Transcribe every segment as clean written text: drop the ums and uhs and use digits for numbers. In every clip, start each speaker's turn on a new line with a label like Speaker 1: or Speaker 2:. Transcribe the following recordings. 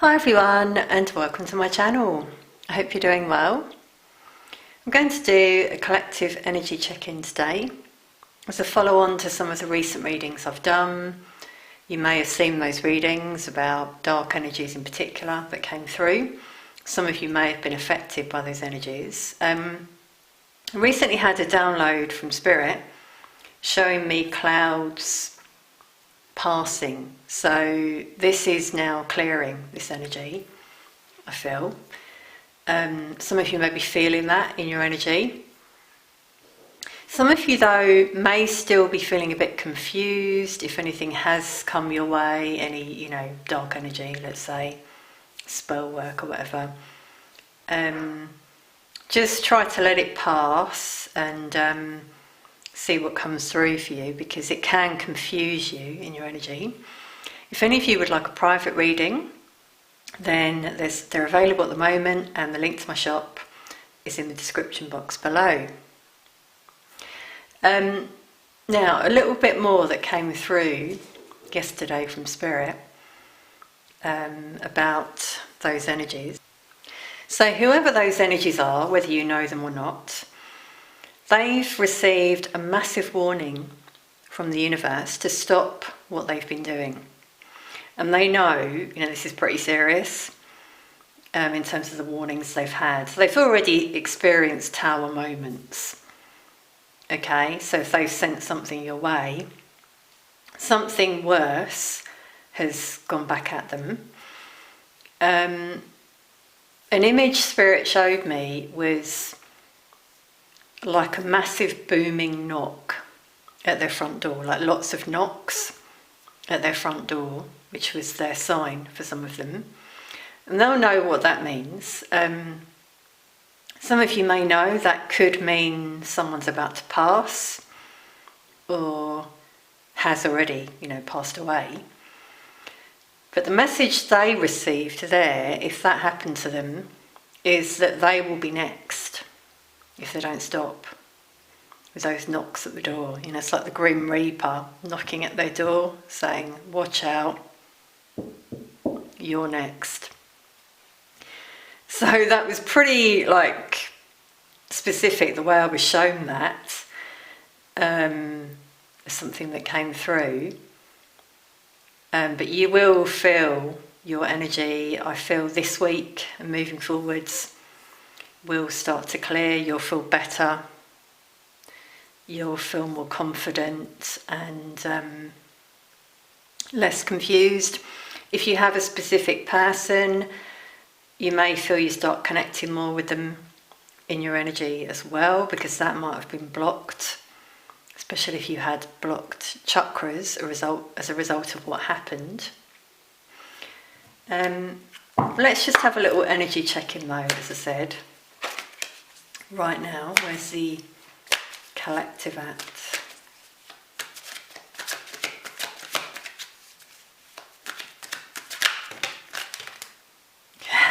Speaker 1: Hi everyone and welcome to my channel. I hope you're doing well. I'm going to do a collective energy check-in today as a follow-on to some of the recent readings I've done. You may have seen those readings about dark energies in particular that came through. Some of you may have been affected by those energies. I recently had a download from Spirit showing me clouds passing, so this is now clearing this energy, I feel. Some of you may be feeling that in your energy. Some of you though may still be feeling a bit confused if anything has come your way, any dark energy, let's say spell work or whatever. Just try to let it pass and see what comes through for you, because it can confuse you in your energy. If any of you would like a private reading, then they're available at the moment, and the link to my shop is in the description box below. Now, a little bit more that came through yesterday from Spirit about those energies. So whoever those energies are, whether you know them or not, they've received a massive warning from the universe to stop what they've been doing. And they know, this is pretty serious in terms of the warnings they've had. They've already experienced tower moments. Okay, so if they've sent something your way, something worse has gone back at them. An image Spirit showed me was like a massive booming knock at their front door, like lots of knocks at their front door, which was their sign for some of them. And they'll know what that means. Some of you may know that could mean someone's about to pass or has already, passed away. But the message they received there, if that happened to them, is that they will be next if they don't stop with those knocks at the door. It's like the Grim Reaper knocking at their door saying, watch out, you're next. So that was pretty specific, the way I was shown that. Something that came through. But you will feel your energy, I feel this week and moving forwards, will start to clear. You'll feel better, you'll feel more confident and less confused. If you have a specific person, you may feel you start connecting more with them in your energy as well, because that might have been blocked, especially if you had blocked chakras as a result of what happened. Let's just have a little energy check-in though, as I said. Right now, where's the collective at?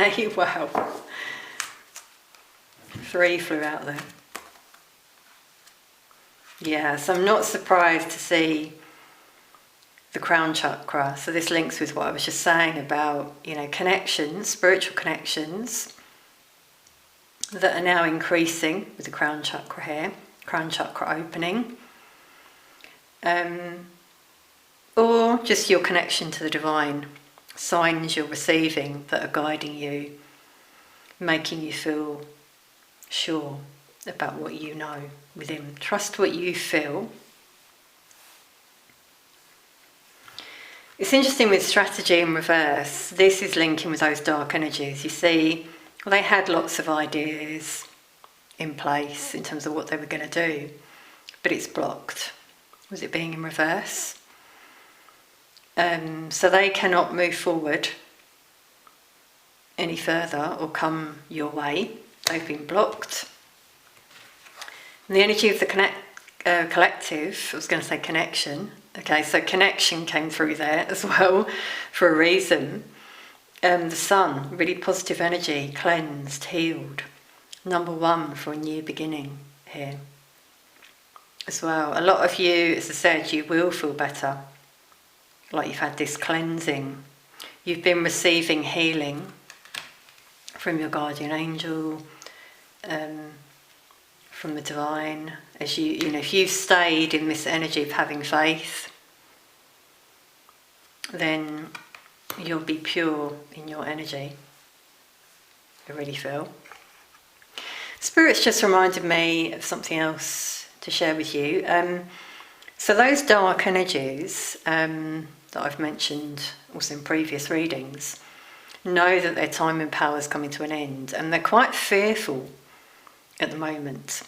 Speaker 1: Okay, wow. 3 flew out there. Yeah, so I'm not surprised to see the crown chakra. So this links with what I was just saying about, connections, spiritual connections, that are now increasing with the crown chakra here, crown chakra opening, or just your connection to the divine, signs you're receiving that are guiding you, making you feel sure about what you know within. Trust what you feel. It's interesting with strategy in reverse, this is linking with those dark energies. You see, they had lots of ideas in place in terms of what they were going to do, but it's blocked. Was it being in reverse? So they cannot move forward any further or come your way. They've been blocked. And the energy of the collective, I was going to say connection. Okay, so connection came through there as well for a reason. The sun, really positive energy, cleansed, healed. Number 1 for a new beginning here as well. A lot of you, as I said, you will feel better, like you've had this cleansing. you've been receiving healing from your guardian angel, from the divine, as you know, if you've stayed in this energy of having faith, then you'll be pure in your energy. I really feel. Spirit's just reminded me of something else to share with you. So those dark energies that I've mentioned also in previous readings know that their time and power is coming to an end, and they're quite fearful at the moment.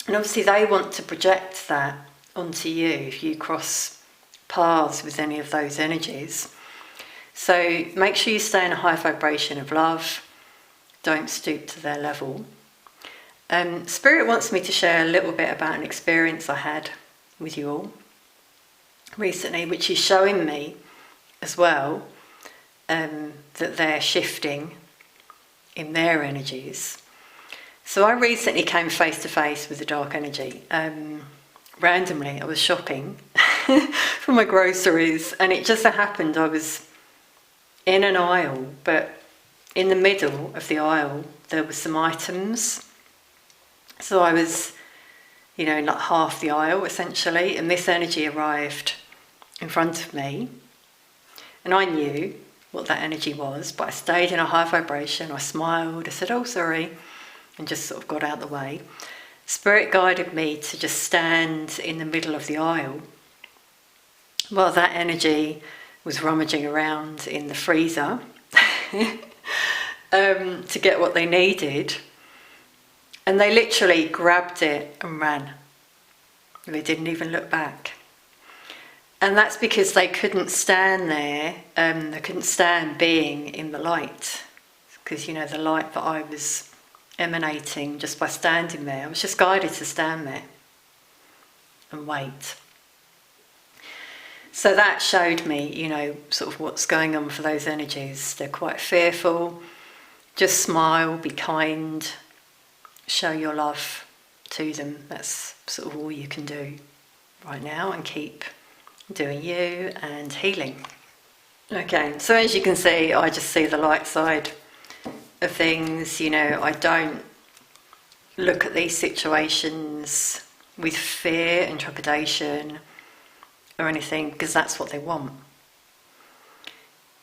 Speaker 1: And obviously they want to project that onto you if you cross paths with any of those energies. So make sure you stay in a high vibration of love. Don't stoop to their level. Spirit wants me to share a little bit about an experience I had with you all recently, which is showing me as well that they're shifting in their energies. So I recently came face to face with the dark energy. Randomly, I was shopping for my groceries, and it just so happened I was in an aisle, but in the middle of the aisle there were some items. So I was, you know, in like half the aisle essentially, and this energy arrived in front of me, and I knew what that energy was, but I stayed in a high vibration. I smiled, I said, "Oh, sorry," and just sort of got out of the way. Spirit guided me to just stand in the middle of the aisle while that energy was rummaging around in the freezer to get what they needed. And they literally grabbed it and ran. They didn't even look back. And that's because they couldn't stand there, they couldn't stand being in the light. Because, you know, the light that I was emanating just by standing there, I was just guided to stand there and wait. So that showed me, you know, sort of what's going on for those energies. They're quite fearful. Just smile, be kind, show your love to them. That's sort of all you can do right now, and keep doing you and healing. Okay, so as you can see, I just see the light side of things. You know, I don't look at these situations with fear and trepidation or anything, because that's what they want.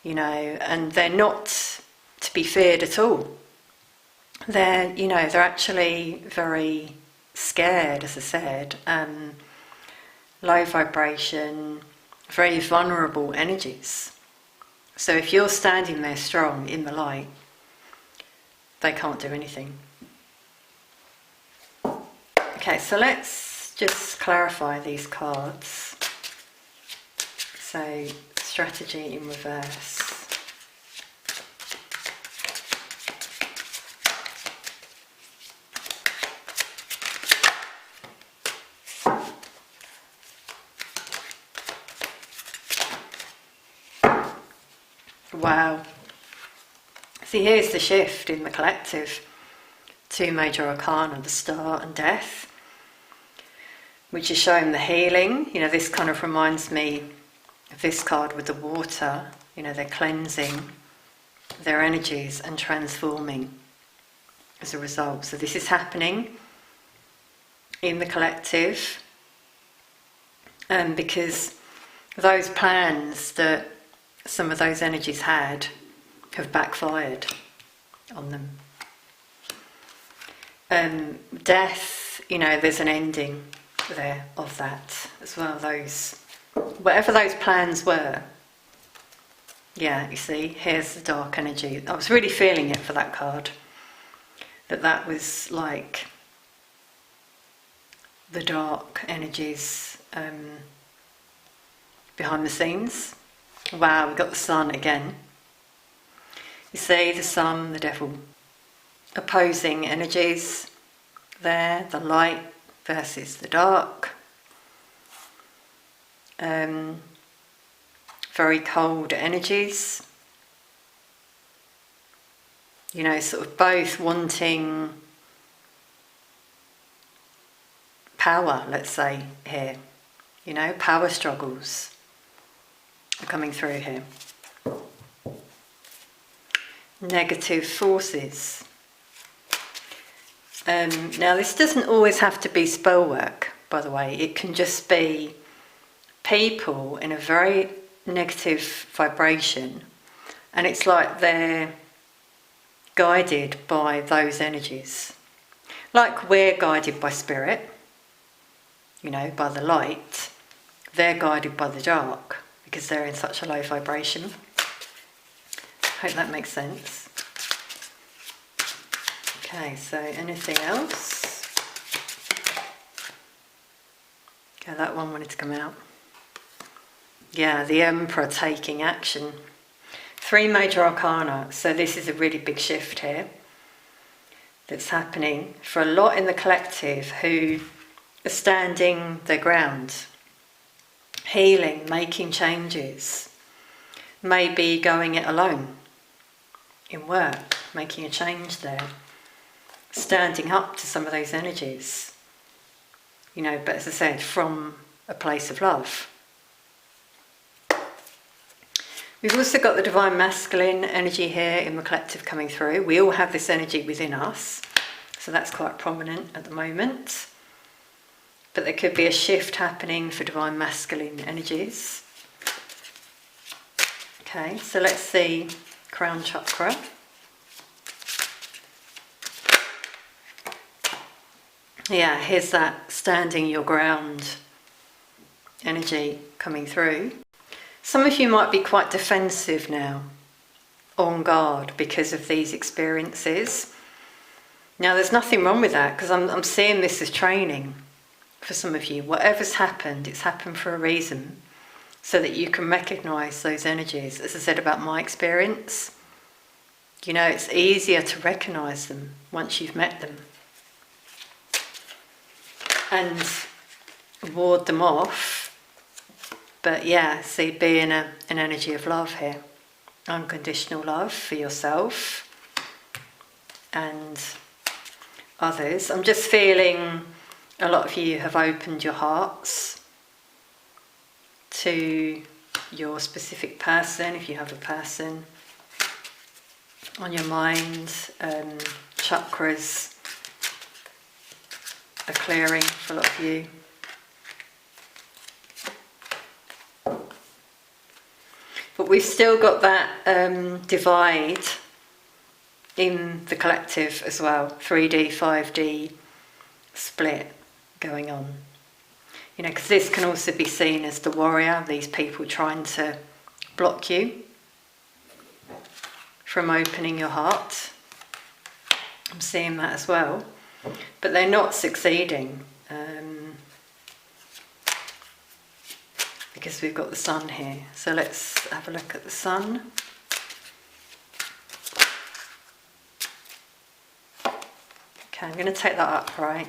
Speaker 1: You know, and they're not to be feared at all. They're, you know, they're actually very scared, as I said, low vibration, very vulnerable energies. So if you're standing there strong in the light, they can't do anything. Okay, so let's just clarify these cards. So, strategy in reverse. Wow. See, here's the shift in the collective. Two major arcana, the Star and Death, which is showing the healing. You know, this kind of reminds me of this card with the water. You know, they're cleansing their energies and transforming as a result. So this is happening in the collective, because those plans that some of those energies had have backfired on them. Death, you know, there's an ending there of that as well. Those, whatever those plans were, yeah, you see, here's the dark energy. I was really feeling it for that card, that was like the dark energies behind the scenes. Wow, we've got the Sun again. You see, the Sun, the Devil, opposing energies there, the light versus the dark. Very cold energies. You know, sort of both wanting power, let's say, here. You know, power struggles are coming through here. negative forces. Now this doesn't always have to be spell work, by the way. It can just be people in a very negative vibration, and it's like they're guided by those energies. Like we're guided by spirit, by the light. They're guided by the dark because they're in such a low vibration. Hope that makes sense. Okay, so anything else? Okay, that one wanted to come out. Yeah, the Emperor taking action. 3 major arcana, so this is a really big shift here that's happening for a lot in the collective who are standing their ground, healing, making changes, maybe going it alone in work, making a change there, standing up to some of those energies, but as I said, from a place of love. We've also got the divine masculine energy here in the collective coming through. We all have this energy within us, so that's quite prominent at the moment. But there could be a shift happening for divine masculine energies. Okay, so let's see crown chakra. Yeah, here's that standing your ground energy coming through. Some of you might be quite defensive now, on guard because of these experiences. Now there's nothing wrong with that, because I'm seeing this as training for some of you. Whatever's happened, it's happened for a reason, so that you can recognise those energies. As I said about my experience, it's easier to recognise them once you've met them and ward them off. But yeah, see, being an energy of love here. Unconditional love for yourself and others. I'm just feeling a lot of you have opened your hearts to your specific person, if you have a person on your mind. Chakras are clearing for a lot of you. But we've still got that divide in the collective as well, 3D, 5D split going on. Because this can also be seen as the warrior, these people trying to block you from opening your heart. I'm seeing that as well. But they're not succeeding. Because we've got the sun here. So let's have a look at the sun. Okay, I'm going to take that upright.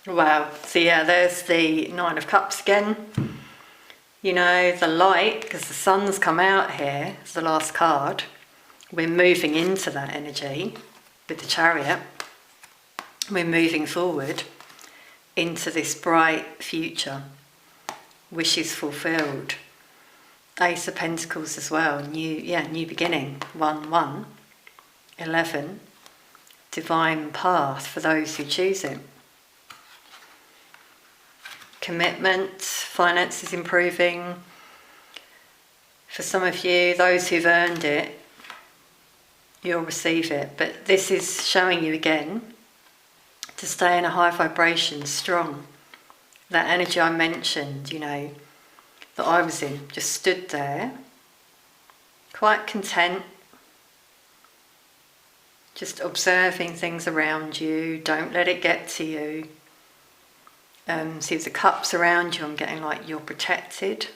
Speaker 1: Wow, so yeah, there's the 9 of Cups again. The light, because the sun's come out here, it's the last card. We're moving into that energy with the Chariot. We're moving forward into this bright future. Wishes fulfilled. Ace of Pentacles as well. New beginning. 1-1. 11. Divine path for those who choose it. Commitment. Finances improving. For some of you, those who've earned it, you'll receive it. But this is showing you again to stay in a high vibration, strong. That energy I mentioned, that I was in, just stood there, quite content, just observing things around you. Don't let it get to you. See the cups around you, I'm getting like you're protected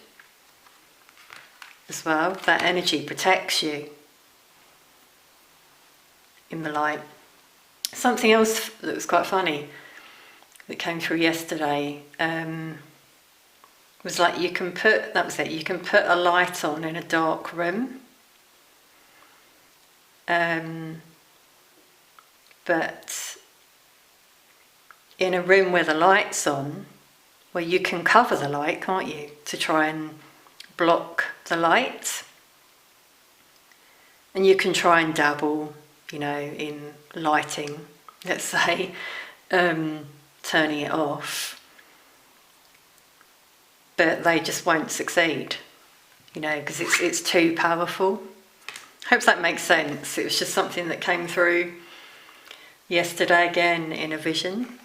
Speaker 1: as well. That energy protects you in the light. Something else that was quite funny that came through yesterday was like you can put a light on in a dark room, but in a room where the light's on, well, you can cover the light, can't you, to try and block the light. And you can try and dabble, in lighting, let's say, turning it off. But they just won't succeed, because it's too powerful. Hope that makes sense. It was just something that came through yesterday again in a vision.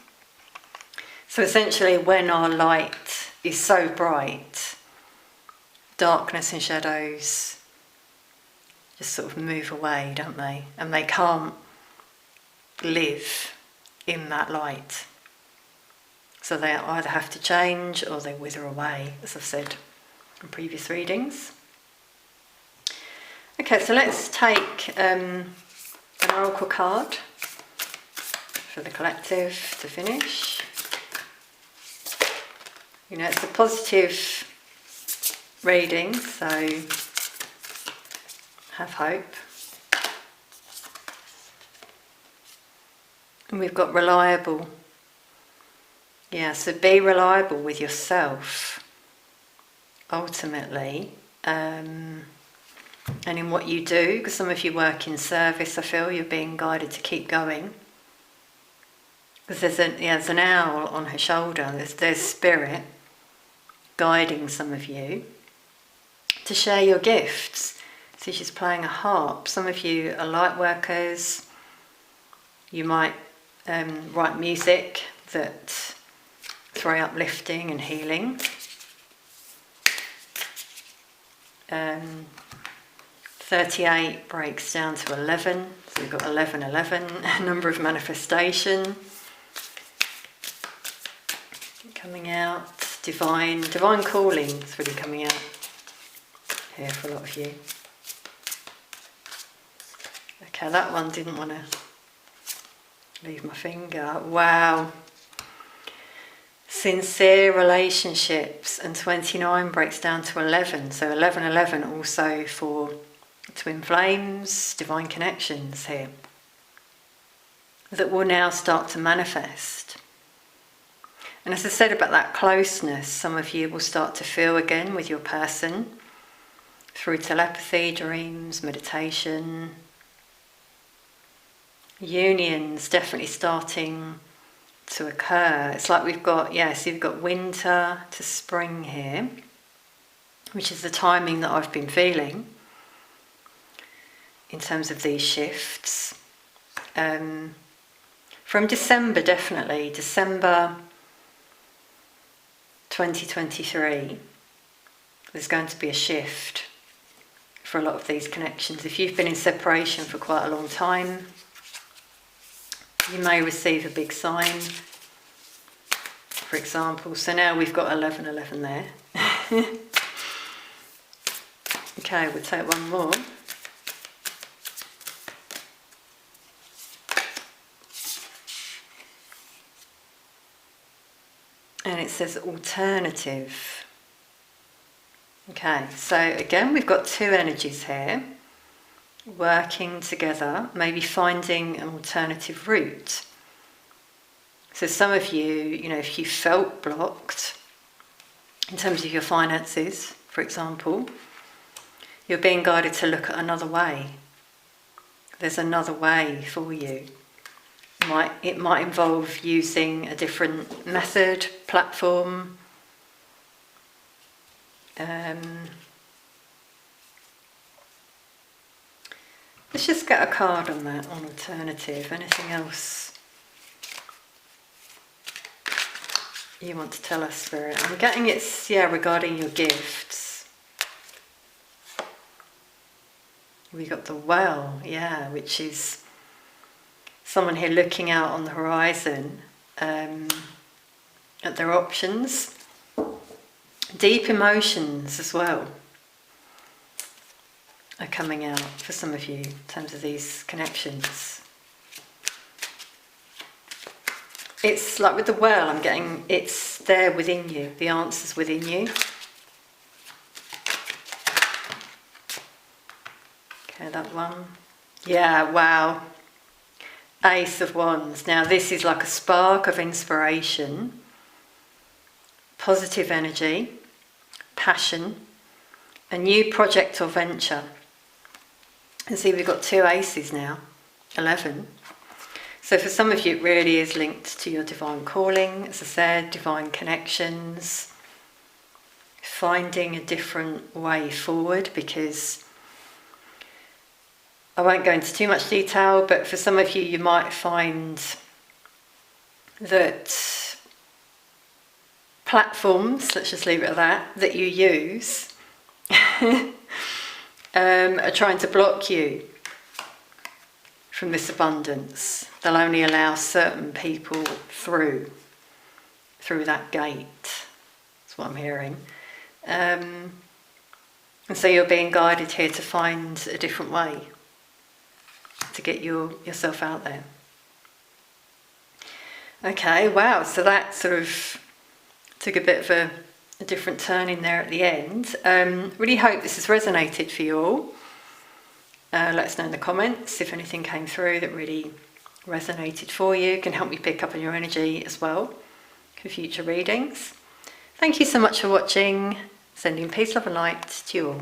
Speaker 1: So essentially, when our light is so bright, darkness and shadows just sort of move away, don't they? And they can't live in that light. So they either have to change or they wither away, as I've said in previous readings. Okay, so let's take an oracle card for the collective to finish. It's a positive reading, so have hope. And we've got reliable. Yeah, so be reliable with yourself, ultimately, and in what you do, because some of you work in service. I feel you're being guided to keep going. Because there's an owl on her shoulder, there's spirit guiding some of you to share your gifts. So she's playing a harp. Some of you are light workers. You might write music that's very uplifting and healing. 38 breaks down to 11. So we've got 11, number of manifestation. Coming out. Divine calling is really coming out here for a lot of you. Okay, that one didn't want to leave my finger. Wow. Sincere relationships, and 29 breaks down to 11. So 11 also for twin flames, divine connections here that will now start to manifest. And as I said about that closeness, some of you will start to feel again with your person through telepathy, dreams, meditation. Unions definitely starting to occur. It's like we've got, so you've got winter to spring here, which is the timing that I've been feeling in terms of these shifts. From December, definitely, December 2023, there's going to be a shift for a lot of these connections. If you've been in separation for quite a long time, you may receive a big sign, for example. So now we've got 11 there. Okay, we'll take one more. And it says alternative. Okay, so again, we've got two energies here working together, maybe finding an alternative route. So some of you, if you felt blocked in terms of your finances, for example, you're being guided to look at another way. There's another way for you. It might involve using a different method, platform. Let's just get a card on that, on alternative. Anything else you want to tell us, Spirit? I'm getting it's, regarding your gifts. We got the well, which is someone here looking out on the horizon at their options. Deep emotions as well are coming out for some of you in terms of these connections. It's like with the well, I'm getting it's there within you, the answer's within you. Okay, that one. Yeah, wow. Ace of Wands. Now this is like a spark of inspiration, positive energy, passion, a new project or venture. And see, we've got 2 aces now, 11. So for some of you, it really is linked to your divine calling, as I said, divine connections, finding a different way forward, because I won't go into too much detail, but for some of you, you might find that platforms, let's just leave it at that you use, are trying to block you from this abundance. They'll only allow certain people through that gate. That's what I'm hearing. And so you're being guided here to find a different way to get yourself out there. Okay, wow, so that sort of took a bit of a different turn in there at the end. Really hope this has resonated for you all. Let us know in the comments if anything came through that really resonated for you. It can help me pick up on your energy as well for future readings. Thank you so much for watching. Sending peace, love and light to you all.